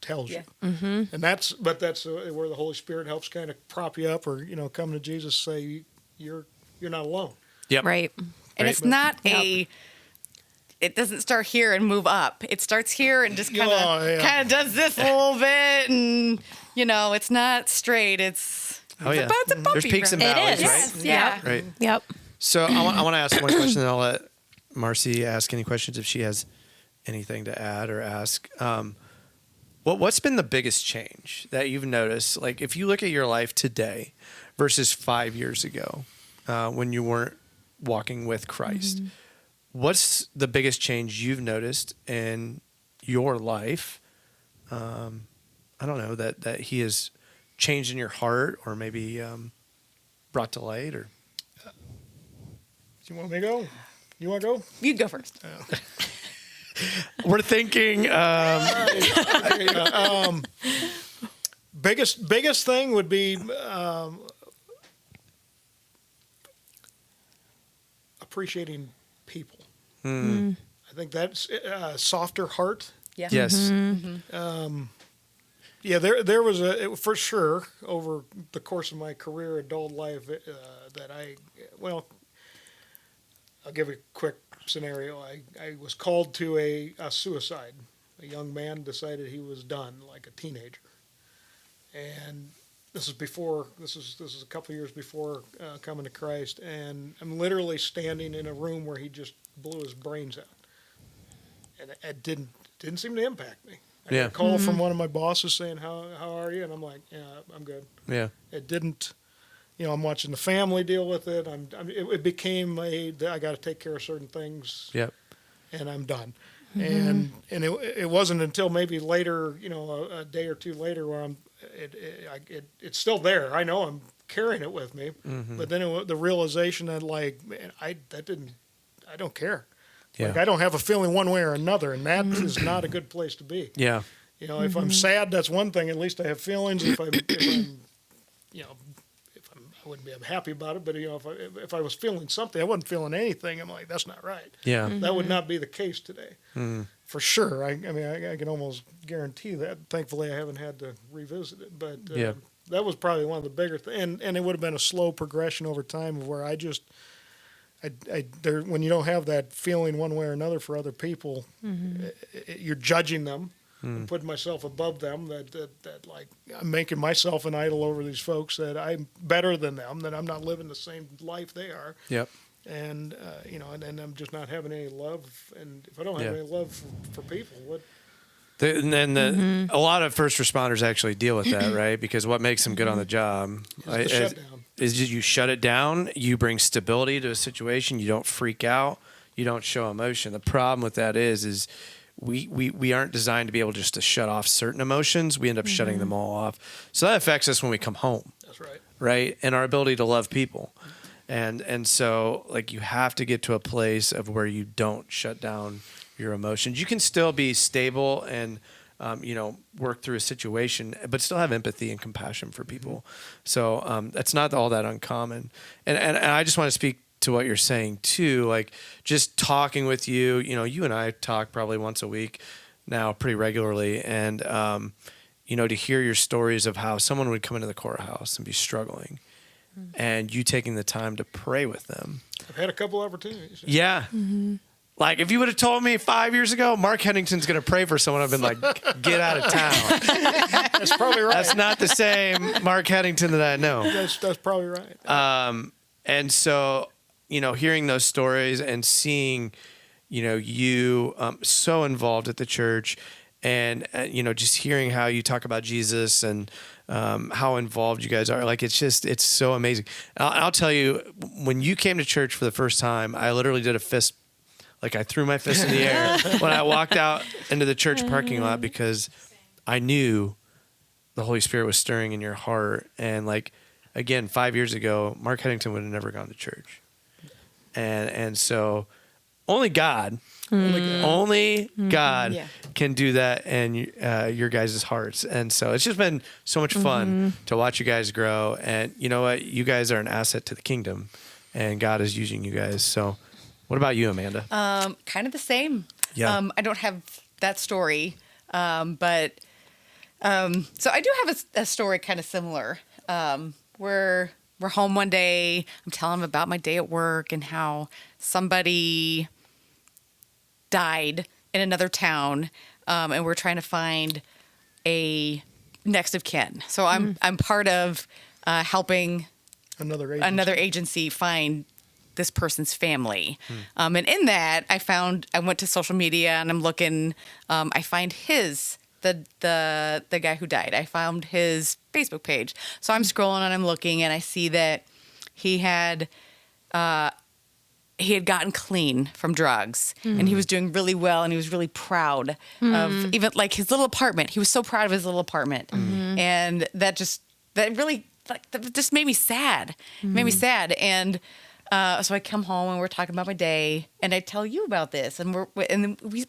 tells you. And that's where the Holy Spirit helps kind of prop you up, or come to Jesus, say you're not alone. Yep. Right. And it's not it doesn't start here and move up. It starts here and just kind of does this a little bit, and it's not straight. It's a bumpy There's peaks and road. valleys, Yes. right? Yeah. Right. Yep. So I want to ask one question, and I'll let Marcy ask any questions if she has anything to add or ask. What's been the biggest change that you've noticed? Like if you look at your life today versus 5 years ago, when you weren't walking with Christ, what's the biggest change you've noticed in your life? I don't know, that he has changed in your heart, or maybe brought to light, or. Do you want me to go? You want to go? You go first. We're thinking. Biggest thing would be appreciating people. I think that's a softer heart. Yeah. Yes. There was for sure over the course of my career, adult life, that I'll give a quick scenario. I was called to a suicide. A young man decided he was done, like a teenager. And this is a couple of years before coming to Christ. And I'm literally standing in a room where he just blew his brains out. And it didn't seem to impact me. I got a call from one of my bosses saying, how are you? And I'm like, yeah, I'm good. Yeah. It didn't. I'm watching the family deal with it. It became I got to take care of certain things. Yep. And I'm done. And it wasn't until maybe later, a day or two later, where it's still there. I know I'm carrying it with me, but then the realization that I don't care. Yeah. Like I don't have a feeling one way or another, and that is not a good place to be. Yeah. If I'm sad, that's one thing. At least I have feelings. If I'm I wouldn't be happy about it, but if I was feeling something, I wasn't feeling anything. I'm like, that's not right. Yeah, that would not be the case today, for sure. I can almost guarantee that. Thankfully, I haven't had to revisit it, but that was probably one of the bigger things. And it would have been a slow progression over time of where when you don't have that feeling one way or another for other people, you're judging them. and putting myself above them, that like I'm making myself an idol over these folks, that I'm better than them, that I'm not living the same life they are. Yep. And, and I'm just not having any love. And if I don't have any love for people, what? A lot of first responders actually deal with that, right? Because what makes them good on the job is you shut it down. You bring stability to a situation. You don't freak out. You don't show emotion. The problem with that is we aren't designed to be able just to shut off certain emotions. We end up shutting them all off. So that affects us when we come home. That's right. Right? And our ability to love people. And so like you have to get to a place of where you don't shut down your emotions. You can still be stable and work through a situation, but still have empathy and compassion for people. So that's not all that uncommon. And I just want to speak to what you're saying too, like just talking with you. You and I talk probably once a week now pretty regularly, and to hear your stories of how someone would come into the courthouse and be struggling, and you taking the time to pray with them. I've had a couple opportunities. Yeah. Like if you would have told me 5 years ago, Marc Headington's going to pray for someone, I've been like, get out of town. That's probably right. That's not the same Marc Headington that I know. That's probably right. And so, hearing those stories and seeing, you so involved at the church, and just hearing how you talk about Jesus and how involved you guys are, like it's so amazing. I'll tell you, when you came to church for the first time, I literally did a fist. Like I threw my fist in the air when I walked out into the church parking lot, because I knew the Holy Spirit was stirring in your heart. And like, again, 5 years ago, Marc Headington would have never gone to church. And so only God can do that in your guys' hearts. And so it's just been so much fun to watch you guys grow. And you know what? You guys are an asset to the kingdom, and God is using you guys. So what about you, Amanda? Kind of the same. Yeah. I don't have that story, but so I do have a story kind of similar. We're home one day. I'm telling him about my day at work and how somebody died in another town, and we're trying to find a next of kin. So I'm part of helping another agency find this person's family. And in that, I went to social media and I'm looking, I find the guy who died. I found his Facebook page. So I'm scrolling and I'm looking, and I see that he had gotten clean from drugs, and he was doing really well, and he was really proud of even like his little apartment. He was so proud of his little apartment. And that just made me sad. And so I come home and we're talking about my day, and I tell you about this, and then we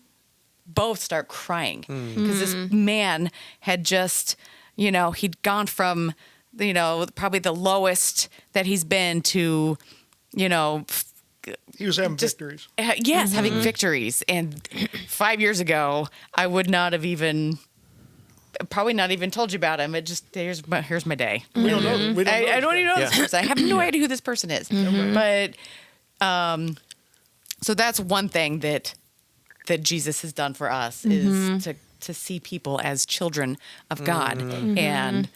both start crying because this man had just, he'd gone from, probably the lowest that he's been to, he was having victories. Yes, having victories. And 5 years ago, I would not have probably not even told you about him. It just, here's my day. We don't know. I don't even know this person. I have no idea who this person is. But so that's one thing that Jesus has done for us is to see people as children of God and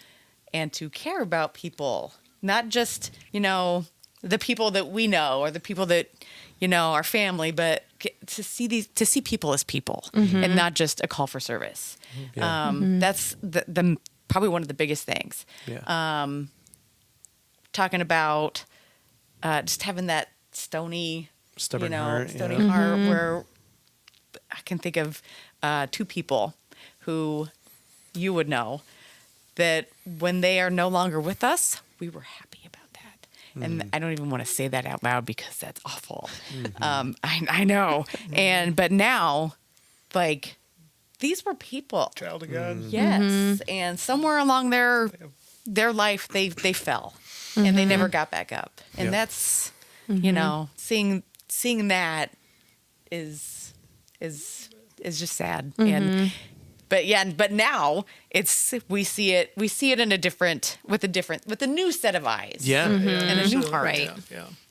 to care about people, not just, the people that we know or the people that, our family, but to see people as people and not just a call for service. That's the probably one of the biggest things. Talking about just having that stony heart where I can think of two people who you would know that when they are no longer with us, we were happy about that. And I don't even want to say that out loud because that's awful. I know. But now, like, these were people. Child of God. Yes. And somewhere along their life, they fell and they never got back up. And that's, seeing that is just sad. But now we see it in with a new set of eyes. Yeah. And a new heart. Right.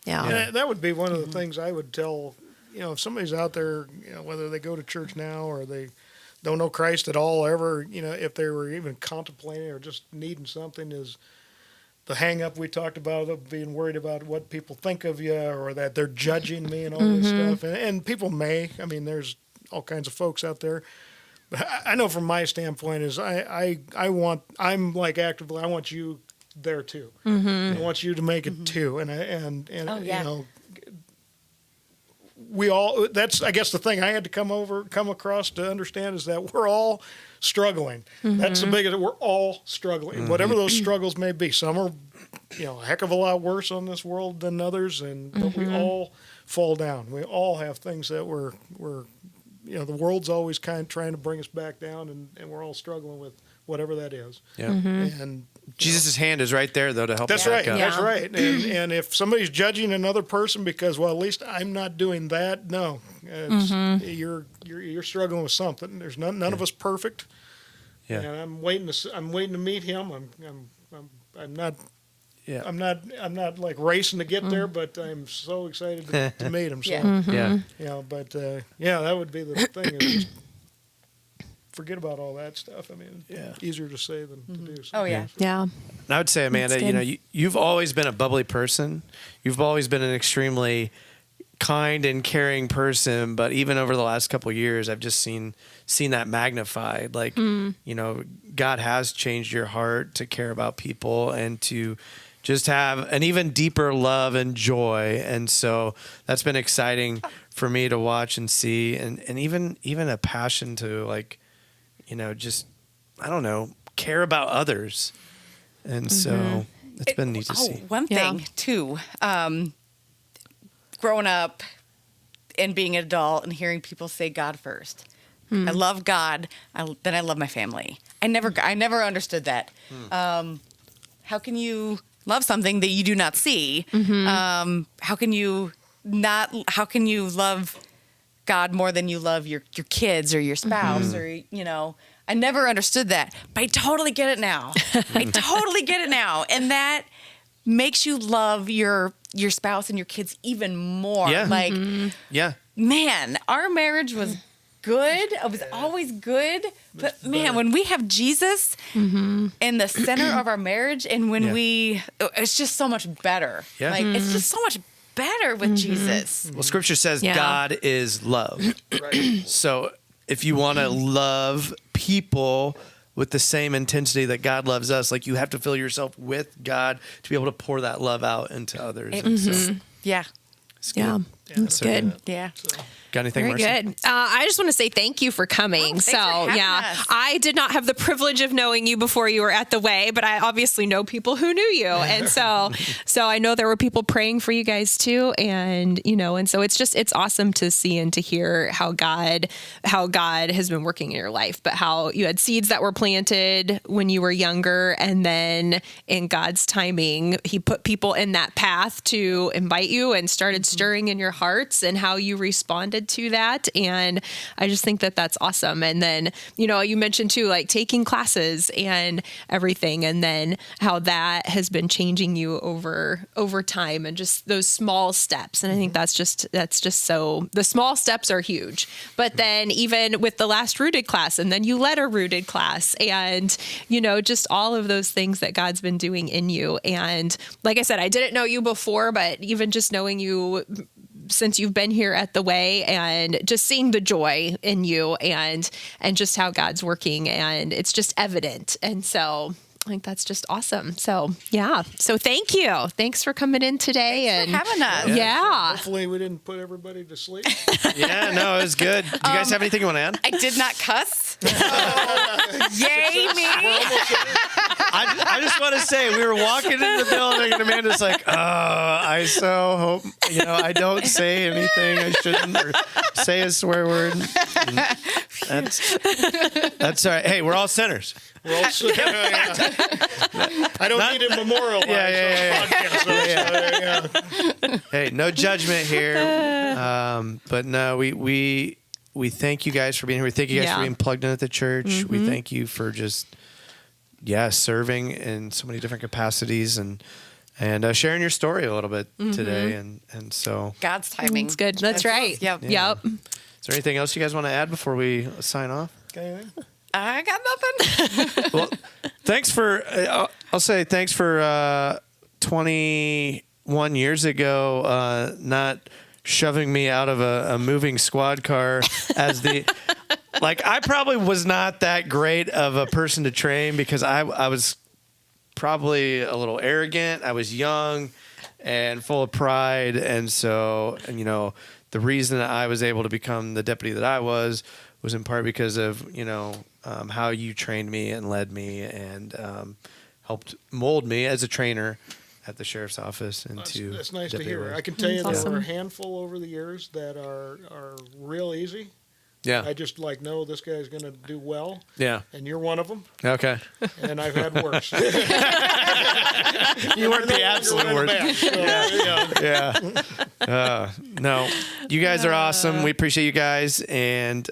Yeah. That would be one of the things I would tell, if somebody's out there, whether they go to church now or they don't know Christ at all, ever, if they were even contemplating or just needing something, is the hang up we talked about of being worried about what people think of you or that they're judging me and all this stuff. And people may, there's all kinds of folks out there. But I know from my standpoint is I'm like actively, I want you there too. I want you to make it too. And we all, that's, I guess the thing I had to come across to understand is that we're all struggling. That's the biggest, we're all struggling, whatever those struggles may be. Some are, a heck of a lot worse on this world than others. But we all fall down. We all have things that we're the world's always kind of trying to bring us back down, and we're all struggling with whatever that is. Yeah. And Jesus' hand is right there, though, to help us back up. That's right. And if somebody's judging another person because, well, at least I'm not doing that, no. You're struggling with something. There's none of us perfect. Yeah. And I'm waiting to meet him. I'm not like racing to get there, but I'm so excited to meet him. So, that would be the thing. Is just forget about all that stuff. Easier to say than to do. So. Oh yeah. Yeah. And I would say, Amanda, you've always been a bubbly person. You've always been an extremely kind and caring person, but even over the last couple of years, I've just seen that magnified. Like, God has changed your heart to care about people and to just have an even deeper love and joy. And so that's been exciting for me to watch and see, and even a passion to just, I don't know, care about others. And so it's been neat to see. One thing too, growing up and being an adult and hearing people say God first. I love God, then I love my family. I never understood that. How can you love something that you do not see? How can you love God more than you love your kids or your spouse or I never understood that, but I totally get it now. And that makes you love your spouse and your kids even more. Man, our marriage was good. It was always good. But man, when we have Jesus in the center of our marriage, and when it's just so much better. Yeah. It's just so much better with Jesus. Well, Scripture says God is love. Right. So if you want to love people with the same intensity that God loves us, you have to fill yourself with God to be able to pour that love out into others. Yeah. It's good. That's good. Yeah. Got anything, Very Marcy? good. I just want to say thank you for coming. Thanks for having us. I did not have the privilege of knowing you before you were at the Way, but I obviously know people who knew you. And so I know there were people praying for you guys too. And, and so it's awesome to see and to hear how God has been working in your life, but how you had seeds that were planted when you were younger. And then in God's timing, he put people in that path to invite you and started stirring in your hearts, and how you responded to that. And I just think that that's awesome. And then, you mentioned too, taking classes and everything, and then how that has been changing you over time, and just those small steps. And I think that's just so, the small steps are huge. But then even with the last Rooted class, and then you led a Rooted class, and, just all of those things that God's been doing in you. And like I said, I didn't know you before, but even just knowing you since you've been here at the Way, and just seeing the joy in you, and just how God's working, and it's just evident. And so I think that's just awesome. So so thank you. Thanks for coming in today. Thanks for having us. Yeah. Hopefully we didn't put everybody to sleep. Yeah, no, it was good. Do you guys have anything you want to add? I did not cuss. Yay me. I just want to say, we were walking into the building and Amanda's like, I so hope, I don't say anything I shouldn't, or say a swear word. That's all right. Hey, we're all sinners. We're all sinners. I don't need a memorial. Hey, no judgment here. But no, we thank you guys for being here. We thank you guys for being plugged in at the church. We thank you for just, serving in so many different capacities, and sharing your story a little bit today. And so God's timing. It's good. That's right. Yep. Is there anything else you guys want to add before we sign off? Got anything? I got nothing. Well, thanks for, I'll say thanks for 21 years ago not shoving me out of a moving squad car as the, like, I probably was not that great of a person to train because I was probably a little arrogant. I was young and full of pride. And so, and, you know, the reason that I was able to become the deputy that I was in part because of, you know, how you trained me and led me and helped mold me as a trainer at the sheriff's office into. That's nice to deputy hear. role. I can tell you That's there were a awesome. handful over the years that are real easy. Yeah. I just know this guy's going to do well. Yeah. And you're one of them. Okay. And I've had worse. You weren't the absolute worst. So, Yeah. No, you guys are awesome. We appreciate you guys. And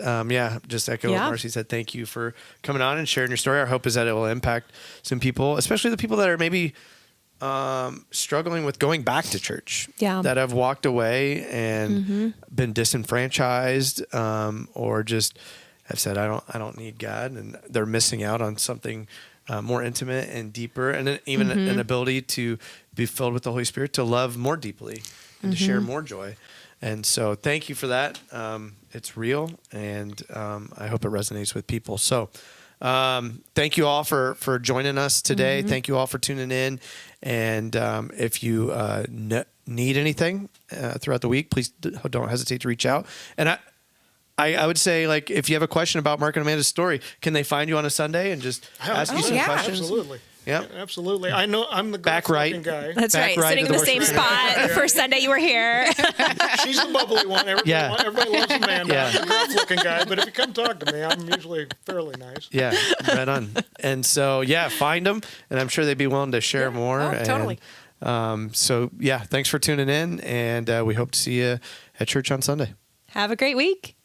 just echo what Yeah. Marcy said. Thank you for coming on and sharing your story. Our hope is that it will impact some people, especially the people that are maybe struggling with going back to church. Yeah. That have walked away and been disenfranchised or just have said, I don't need God. And they're missing out on something more intimate and deeper, and then even an ability to be filled with the Holy Spirit, to love more deeply and to share more joy. And so thank you for that. It's real, and I hope it resonates with people. So thank you all for joining us today. Thank you all for tuning in. And if you need anything throughout the week, please don't hesitate to reach out. And I would say, like, if you have a question about Marc and Amanda's story, can they find you on a Sunday and just ask you some questions? Absolutely. Yeah. Absolutely. I know I'm the Back right. guy. That's Back right. right Sitting to in the the same worship spot the first Sunday you were here. She's the bubbly one. Everybody loves Amanda. Yeah. I'm the gruff-looking guy, but if you come talk to me, I'm usually fairly nice. Yeah, right on. And so, find them, and I'm sure they'd be willing to share more. Oh, and, totally. Thanks for tuning in, and we hope to see you at church on Sunday. Have a great week.